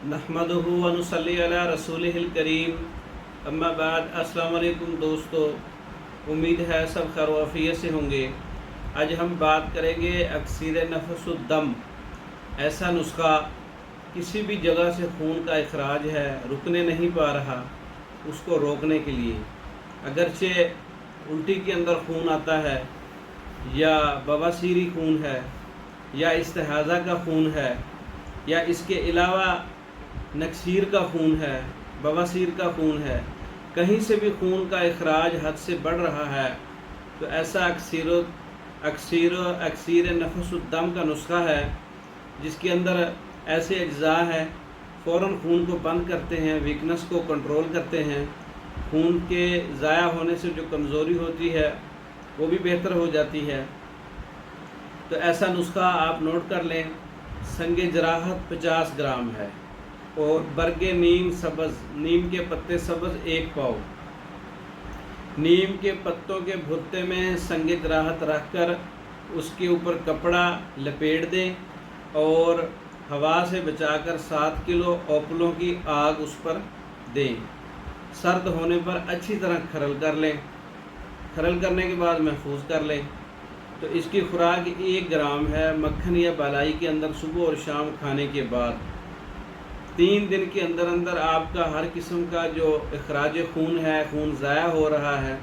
नहमदुहु व नुसल्ली अला रसूलिहिल करीम, अम्मा बाद। अस्सलाम वालेकुम दोस्तों, उम्मीद है सब खैर व आफियत से होंगे। आज हम बात करेंगे अक्सीर नफसुद्दम, ऐसा नुस्खा किसी भी जगह से खून का इखराज है, रुकने नहीं पा रहा, उसको रोकने के लिए। अगरचे उल्टी के अंदर खून आता है, या बवासीरी खून है, या इस्तिहाज़ा का खून है, या इसके अलावा नक्सीर का खून है, बवासीर का खून है, कहीं से भी खून का इखराज हद से बढ़ रहा है, तो ऐसा अक्सीर नफसुद्दम का नुस्खा है, जिसके अंदर ऐसे अज्जा हैं फ़ौरन खून को बंद करते हैं, वीकनेस को कंट्रोल करते हैं, खून के ज़ाया होने से जो कमज़ोरी होती है वो भी बेहतर हो जाती है। तो ऐसा नुस्खा आप नोट कर लें। संगे जराहत 50 ग्राम है, और बरगे नीम सब्ज़, नीम के पत्ते सब्ज़ 1 पाव। नीम के पत्तों के भुत्ते में संगे जराहत रख कर उसके ऊपर कपड़ा लपेट दें और हवा से बचाकर 7 किलो ओपलों की आग उस पर दें। सर्द होने पर अच्छी तरह खरल कर लें। खरल करने के बाद महफूज कर लें। तो इसकी खुराक 1 ग्राम है, मक्खन या बालाई के अंदर सुबह और शाम खाने के बाद। 3 दिन के अंदर अंदर आपका हर किस्म का जो इखराज खून है, खून ज़ाया हो रहा है,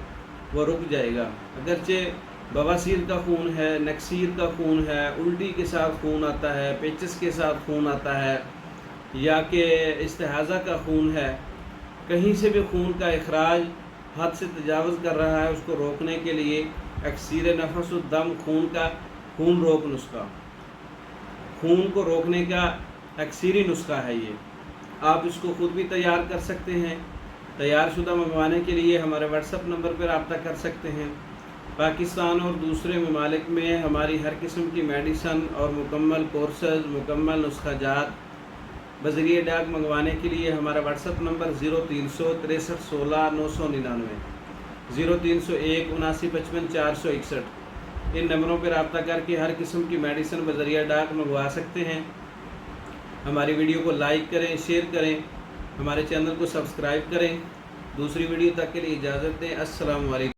वो रुक जाएगा। अगरचे बवासीर का खून है, नक्सीर का खून है, उल्टी के साथ खून आता है, पेचिस के साथ खून आता है, या कि इस्तिहाज़ा का खून है, कहीं से भी खून का इखराज हद से तजावज़ कर रहा है, उसको रोकने के लिए अक्सीर नफसुद्दम खून रोक नुस्खा, खून को रोकने का अक्सीरी नुस्खा है ये। आप इसको ख़ुद भी तैयार कर सकते हैं। तैयार शुदा मंगवाने के लिए हमारे व्हाट्सएप नंबर पर रब्ता कर सकते हैं। पाकिस्तान और दूसरे ममालिक में हमारी हर किस्म की मेडिसन और मुकम्मल कोर्सेज़, मुकम्मल नुस्खाजात बज़रिए डाक मंगवाने के लिए हमारा व्हाट्सएप नंबर 0300 63 16 999, 0301 79 55 461। इन नंबरों पर रब्ता करके हर किस्म की मेडिसन बज़रिया डाक मंगवा सकते हैं। हमारी वीडियो को लाइक करें, शेयर करें, हमारे चैनल को सब्सक्राइब करें। दूसरी वीडियो तक के लिए इजाज़त दें। अस्सलामु अलैकुम।